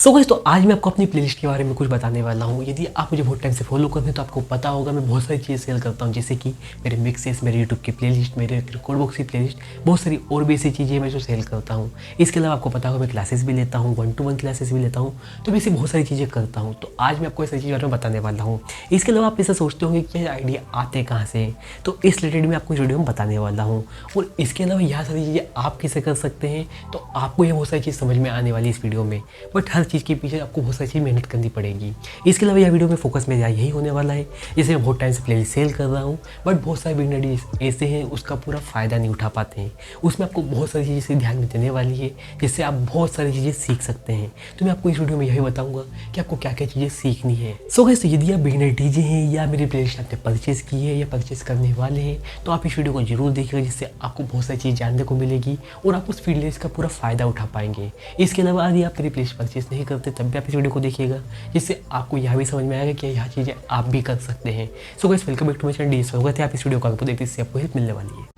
So guys, तो आज मैं आपको अपनी प्लेलिस्ट के बारे में कुछ बताने वाला हूँ। यदि आप मुझे बहुत टाइम से फॉलो करते हैं तो आपको पता होगा मैं बहुत सारी चीज़ें सेल करता हूँ, जैसे कि मेरे मिक्सेस, मेरे यूट्यूब की प्लेलिस्ट, मेरे रिकॉर्ड बॉक्स की प्लेलिस्ट, बहुत सारी और भी ऐसी चीज़ें मैं जो सेल करता हूँ। इसके अलावा आपको पता होगा मैं क्लासेस भी लेता हूँ, 1-to-1 क्लासेस भी लेता हूँ, तो मैं ऐसी बहुत सारी चीज़ें करता हूँ। तो आज मैं आपको ऐसी चीज़ बारे में बताने वाला हूँ। इसके अलावा आप ऐसा सोचते होंगे कि आइडिया आते कहाँ से, तो इस रिलेटेड मैं आपको इस वीडियो में बताने वाला हूँ। और इसके अलावा यह सारी चीज़ें आप कैसे कर सकते हैं, तो आपको ये बहुत सारी चीज़ समझ में आने वाली है इस वीडियो में। बट हर चीज़ के पीछे आपको बहुत सारी चीज़ मेहनत करनी पड़ेगी। इसके अलावा यह वीडियो में फोकस मेरा यही होने वाला है। जैसे मैं बहुत टाइम से प्लेलिस्ट सेल कर रहा हूँ, बट बहुत सारे बिगनर ऐसे हैं उसका पूरा फ़ायदा नहीं उठा पाते हैं। उसमें आपको बहुत सारी चीज़ें ध्यान में देने वाली है, जिससे आप बहुत सारी चीज़ें सीख सकते हैं। तो मैं आपको इस वीडियो में यही बताऊँगा कि आपको क्या क्या चीज़ें सीखनी है। सो गाइस, यदि आप बिगनर डीजे हैं या मेरी प्लेलिस्ट आपने परचेज़ की है या परचेज़ करने वाले हैं, तो आप इस वीडियो को जरूर देखिएगा, जिससे आपको बहुत सारी चीज़ जानने को मिलेगी और आप उस प्लेलिस्ट का पूरा फ़ायदा उठा पाएंगे। इसके अलावा यदि आप मेरी प्लेलिस्ट परचेज़ नहीं करते तब भी आप इस वीडियो को देखिएगा, जिससे आपको यह भी समझ में आएगा कि यह चीज़ें आप भी कर सकते हैं। So guys, welcome back to my channel D. स्वागत है आप इस वीडियो को आपको देखते, इससे आपको हेल्प मिलने वाली है।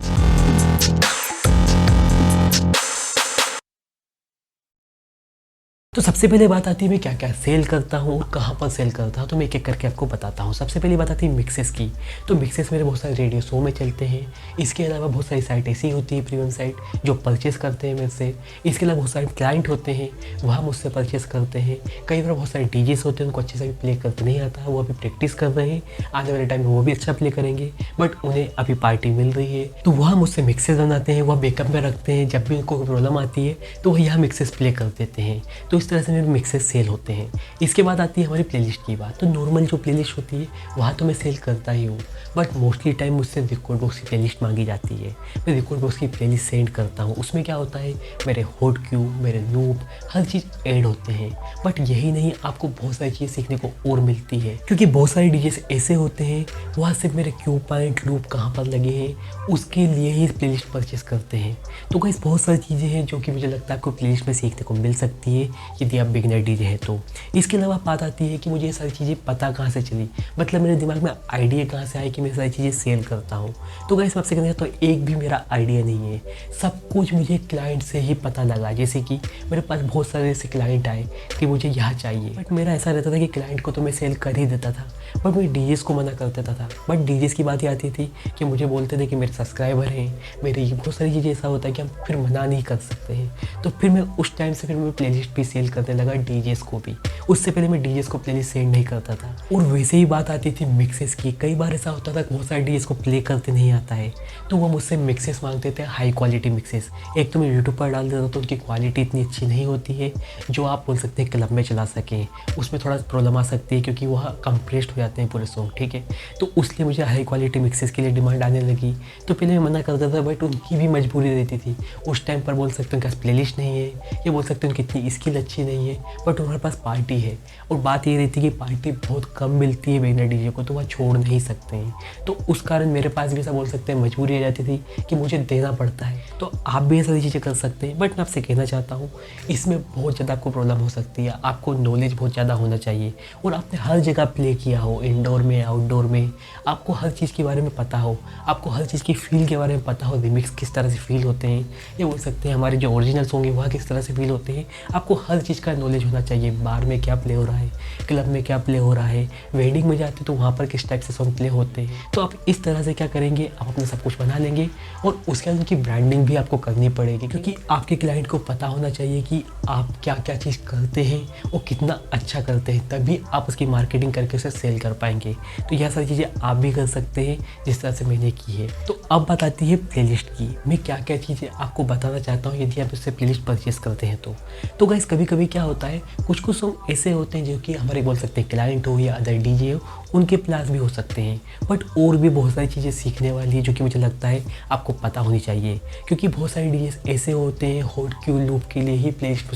तो सबसे पहले बात आती है मैं क्या क्या सेल करता हूँ और कहाँ पर सेल करता हूँ, तो मैं एक एक करके आपको बताता हूँ। सबसे पहले बात आती है मिक्सेस की। तो मिक्सेस मेरे बहुत सारे रेडियो शो में चलते हैं। इसके अलावा बहुत सारी साइट ऐसी होती है, प्रीमियम साइट, जो परचेस करते हैं मेरे से। इसके अलावा बहुत सारे क्लाइंट होते हैं, वहाँ मुझसे परचेस करते हैं। कई बार बहुत सारे डीजेस होते हैं, उनको अच्छे से भी प्ले करते नहीं आता, वो अभी प्रैक्टिस कर रहे हैं, आने वाले टाइम में वो भी अच्छा प्ले करेंगे, बट उन्हें अभी पार्टी मिल रही है, तो वहाँ मुझसे मिक्सेस बनाते हैं, वह बैकअप में रखते हैं। जब भी उनको कोई प्रॉब्लम आती है तो वह यहाँ मिक्सेस प्ले कर देते हैं। तो इस तरह से मेरे मिक्सेस सेल होते हैं। इसके बाद आती है हमारी प्लेलिस्ट की बात। तो नॉर्मल जो प्लेलिस्ट होती है वहाँ तो मैं सेल करता ही हूँ, बट मोस्टली टाइम मुझसे रिकॉर्ड बॉक्स की प्लेलिस्ट मांगी जाती है। मैं रिकॉर्ड बॉक्स की प्लेलिस्ट सेंड करता हूँ। उसमें क्या होता है, मेरे हॉट क्यू, मेरे लूप, हर चीज़ ऐड होते हैं। बट यही नहीं, आपको बहुत सारी चीज़ें सीखने को और मिलती है, क्योंकि बहुत सारे डीजेस ऐसे होते हैं वहाँ सिर्फ मेरे क्यू पॉइंट, लूप कहाँ पर लगे हैं उसके लिए ही प्लेलिस्ट परचेस करते हैं। तो गाइस, बहुत सारी चीज़ें हैं जो कि मुझे लगता है आपको प्लेलिस्ट में सीखने को मिल सकती है यदि आप बिगिनर डीजे है तो। इसके अलावा बात आती है कि मुझे ये सारी चीज़ें पता कहाँ से चली, मतलब मेरे दिमाग में आइडिया कहाँ से आया कि मैं सारी चीज़ें सेल करता हूँ। तो गाइस, मैं आपसे कहना चाहता हूँ, एक भी मेरा आइडिया नहीं है, सब कुछ मुझे क्लाइंट से ही पता लगा। जैसे कि मेरे पास बहुत सारे ऐसे क्लाइंट आए कि मुझे यह चाहिए, बट मेरा ऐसा रहता था कि क्लाइंट को तो मैं सेल कर ही देता था, बट मैं डीजेस को मना कर देता था। बट डीजेस की बात ही आती थी कि मुझे बोलते थे कि मेरे सब्सक्राइबर हैं, मेरे ये बहुत सारी चीज़ें ऐसा होता है कि हम फिर मना नहीं कर सकते हैं। तो फिर मैं उस टाइम से मैं प्लेलिस्ट भी सेल करने लगा, डीजेस को भी। उससे पहले मैं डीजेस को प्लेलिस्ट सेंड नहीं करता था। और वैसे ही बात आती थी मिक्सेस की। कई बार ऐसा होता था कि बहुत सारे डीजेस को प्ले करते नहीं आता है, तो वो मुझसे मिक्सेस मांगते थे, हाई क्वालिटी मिक्सेस। एक तो मैं यूट्यूब पर डाल देता था, तो उनकी क्वालिटी इतनी अच्छी नहीं होती है जो आप बोल सकते हैं क्लब में चला सकें। उसमें थोड़ा प्रॉब्लम आ सकती है, क्योंकि वह कंप्रेस्ड हो जाते हैं पूरे सॉन्ग, ठीक है। तो उसलिए मुझे हाई क्वालिटी मिक्सेस के लिए डिमांड आने लगी। तो पहले मैं मना करता था, बट उनकी भी मजबूरी रहती थी। उस टाइम पर बोल सकते हैं उनके पास प्लेलिस्ट नहीं है, ये बोल सकते हैं उनकी इतनी स्किल अच्छी नहीं है, बट उनके पास पार्टी है। और बात ये रहती है कि पार्टी बहुत कम मिलती है बिगिनर डीजे को, तो वह छोड़ नहीं सकते हैं। तो उस कारण मेरे पास भी ऐसा बोल सकते हैं मजबूरी आ जाती थी कि मुझे देना पड़ता है। तो आप भी ये सारी चीज़ें कर सकते हैं, बट मैं आपसे कहना चाहता हूँ, इसमें बहुत ज़्यादा आपको प्रॉब्लम हो सकती है। आपको नॉलेज बहुत ज़्यादा होना चाहिए, और आपने हर जगह प्ले किया हो, इंडोर में, आउटडोर में, आपको हर चीज़ के बारे में पता हो, आपको हर चीज़ की फील के बारे में पता हो, रिमिक्स किस तरह से फील होते हैं, ये बोल सकते हैं हमारे जो ओरिजिनल सॉन्ग है वह किस तरह से फील होते हैं। आपको हर चीज़ का नॉलेज होना चाहिए। बार में क्या प्ले हो रहा है, क्लब में क्या प्ले हो रहा है, वेडिंग में जाते तो वहाँ पर किस टाइप से सॉन्ग प्ले होते हैं। तो आप इस तरह से क्या करेंगे, आप अपना सब कुछ बना लेंगे, और उसके बाद उनकी ब्रांडिंग भी आपको करनी पड़ेगी, क्योंकि आपके क्लाइंट को पता होना चाहिए कि आप क्या क्या चीज़ करते हैं और कितना अच्छा करते हैं, तभी आप उसकी मार्केटिंग करके उसे सेल कर पाएंगे। तो यह सारी चीज़ें आप भी कर सकते हैं जिस तरह से मैंने की है। तो अब बात आती है प्लेलिस्ट की। मैं क्या क्या चीज़ें आपको बताना चाहता हूँ यदि आप उससे प्लेलिस्ट परचेस करते हैं तो गाइस, कभी कभी क्या होता है, कुछ कुछ सॉन्ग ऐसे होते हैं जो कि हमारे बोल सकते हैं क्लाइंट हो या अदर डीजे हो, उनके प्लास भी हो सकते हैं, बट और भी बहुत सारी चीज़ें सीखने वाली है जो कि मुझे लगता है आपको पता होनी चाहिए। क्योंकि बहुत सारे डीजे ऐसे होते हैं हॉट क्यू लूप के लिए ही प्लेलिस्ट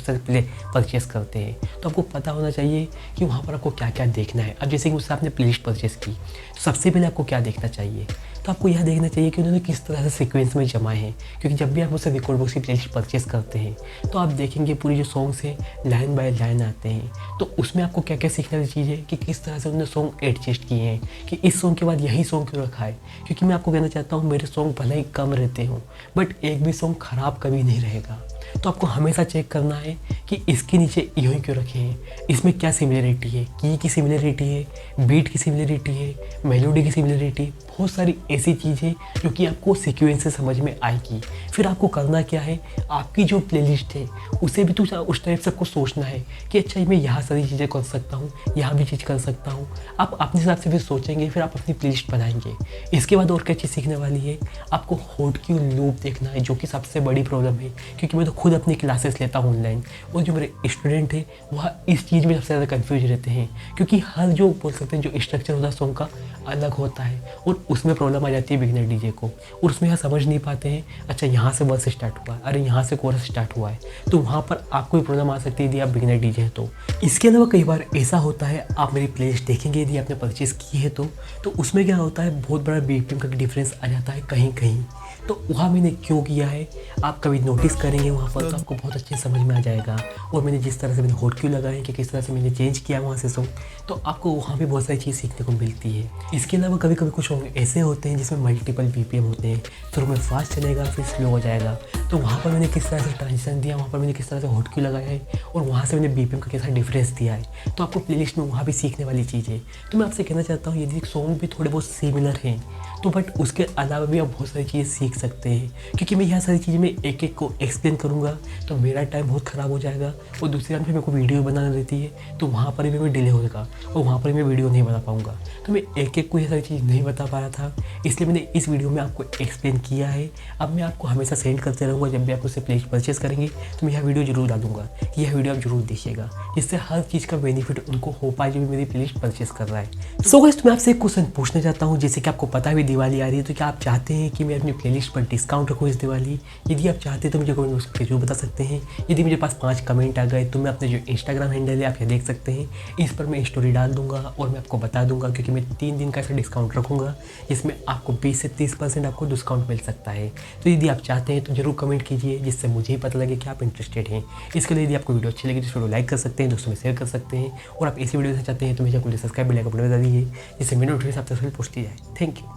परचेस करते हैं, तो आपको पता होना चाहिए कि वहाँ पर आपको क्या क्या देखना है। अब जैसे कि मुझसे आपने प्लेलिस्ट परचेस की, तो सबसे पहले आपको क्या देखना चाहिए, तो आपको यह देखना चाहिए कि उन्होंने किस तरह से सीक्वेंस में जमाए हैं। क्योंकि जब भी आप मुझसे रिकॉर्ड बॉक्स की प्लेलिस्ट परचेस करते हैं, तो आप देखेंगे पूरी जो सॉन्ग्स हैं लाइन बाय लाइन आते हैं, तो उसमें आपको क्या क्या सीखने वाली चीज़ है कि किस तरह से उन्होंने सॉन्ग एडजस्ट किए हैं, कि इस सॉन्ग के बाद यही सॉन्ग क्यों रखा है। क्योंकि मैं आपको कहना चाहता हूँ, मेरे सॉन्ग भले ही कम रहते हों, बट एक भी सॉन्ग ख़राब कभी नहीं रहेगा। तो आपको हमेशा चेक करना है कि इसके नीचे यूँ क्यों रखे हैं, इसमें क्या सिमिलरिटी है, की सिमिलरिटी है, बीट की सिमिलरिटी है, मेलोडी की सिमिलरिटी, बहुत सारी ऐसी चीज़ें जो कि आपको सीक्वेंस से समझ में आएगी। फिर आपको करना क्या है, आपकी जो प्लेलिस्ट है उसे भी उस टाइप से आपको सोचना है कि अच्छा मैं यहाँ सारी चीज़ें कर सकता हूँ, यहाँ भी चीज़ कर सकता हूँ। आप अपने हिसाब से फिर सोचेंगे, फिर आप अपनी प्लेलिस्ट बनाएंगे। इसके बाद और क्या चीज़ सीखने वाली है, आपको होल्ड की लूप देखना है, जो कि सबसे बड़ी प्रॉब्लम है। क्योंकि मैं तो खुद अपनी क्लासेस लेता हूँ ऑनलाइन, और जो मेरे स्टूडेंट हैं वह इस चीज़ में सबसे ज़्यादा कन्फ्यूज रहते हैं, क्योंकि हर जो बोल सकते हैं जो स्ट्रक्चर होता है सॉन्ग का अलग होता है, और उसमें प्रॉब्लम आ जाती है बिगिनर डीजे को, और उसमें यहाँ समझ नहीं पाते हैं अच्छा यहाँ से वर्स स्टार्ट हुआ है, अरे यहाँ से कोरस स्टार्ट हुआ है, तो वहाँ पर आपको भी प्रॉब्लम आ सकती है यदि आप बिगिनर डीजे हैं तो। इसके अलावा कई बार ऐसा होता है, आप मेरी प्लेलिस्ट देखेंगे यदि आपने परचेज़ की है तो उसमें क्या होता है, बहुत बड़ा बीपीएम का डिफरेंस आ जाता है कहीं कहीं। तो वहाँ मैंने क्यों किया है आप कभी नोटिस करेंगे वहाँ पर, तो आपको बहुत अच्छे समझ में आ जाएगा। और मैंने जिस तरह से मैंने हॉट क्यों लगाए कि किस तरह से मैंने चेंज किया वहाँ से सॉन्ग, तो आपको वहाँ भी बहुत सारी चीज़ सीखने को मिलती है। इसके अलावा कभी कभी कुछ सॉन्ग ऐसे होते हैं जिसमें मल्टीपल बीपीएम होते हैं, शुरू में फास्ट चलेगा फिर स्लो हो जाएगा, तो वहाँ पर मैंने किस तरह से ट्रांजिशन दिया, वहाँ पर मैंने किस तरह से हॉट क्यों लगाया है, और वहाँ से मैंने बीपीएम का कैसा डिफरेंस दिया है, तो आपको प्लेलिस्ट में वहाँ भी सीखने वाली चीज़ है। तो मैं आपसे कहना चाहता हूँ यदि सॉन्ग भी थोड़े बहुत सिमिलर हैं तो बट उसके अलावा भी आप बहुत सारी चीज़ें सीख सकते हैं, क्योंकि मैं यहाँ सारी चीज़ें मैं एक एक को एक्सप्लेन करूँगा तो मेरा टाइम बहुत ख़राब हो जाएगा, और दूसरी टाइम फिर मेरे को वीडियो बनाना रहती है तो वहाँ पर भी मैं डिले होगा और वहाँ पर मैं वीडियो नहीं बना पाऊँगा। तो मैं एक एक को ये सारी चीज़ नहीं बता पा रहा था, इसलिए मैंने इस वीडियो में आपको एक्सप्लेन किया है। अब मैं आपको हमेशा सेंड करते रहूँगा, जब भी आप उससे प्लेलिस्ट परचेस करेंगे तो मैं यह वीडियो जरूर डालूंगा, यह वीडियो आप जरूर देखिएगा, जिससे हर चीज़ का बेनिफिट उनको हो पाए जो भी मेरी प्लेलिस्ट परचेस कर रहा है। सो गाइस मैं आपसे एक क्वेश्चन पूछना चाहता हूँ, जैसे कि आपको पता है दिवाली आ रही है, तो क्या आप चाहते हैं कि मैं अपनी प्लेलिस्ट पर डिस्काउंट रखूँ इस दिवाली? यदि आप चाहते हैं तो मुझे कमेंट बॉक्स में जरूर बता सकते हैं। यदि मेरे पास 5 कमेंट आ गए तो मैं अपने जो इंस्टाग्राम हैंडल है आप ये देख सकते हैं, इस पर मैं स्टोरी डाल दूंगा और मैं आपको बता दूंगा, क्योंकि मैं 3 दिन का ऐसा डिस्काउंट रखूँगा जिसमें आपको 20 से 30% आपको डिस्काउंट मिल सकता है। तो यदि आप चाहते हैं तो जरूर कमेंट कीजिए, जिससे मुझे ही पता लगे कि आप इंटरेस्टेड हैं। इसके लिए यदि आपको वीडियो अच्छी लगी तो वीडियो लाइक कर सकते हैं, दोस्तों में शेयर कर सकते हैं, और आप ऐसी वीडियो देखना चाहते हैं तो मुझे चाहते हैं सब्सक्राइब बेल आइकन बटन बता दीजिए, जिससे मेरी नोटिफिकेशन आप तक पहुंचती जाए। Thank you.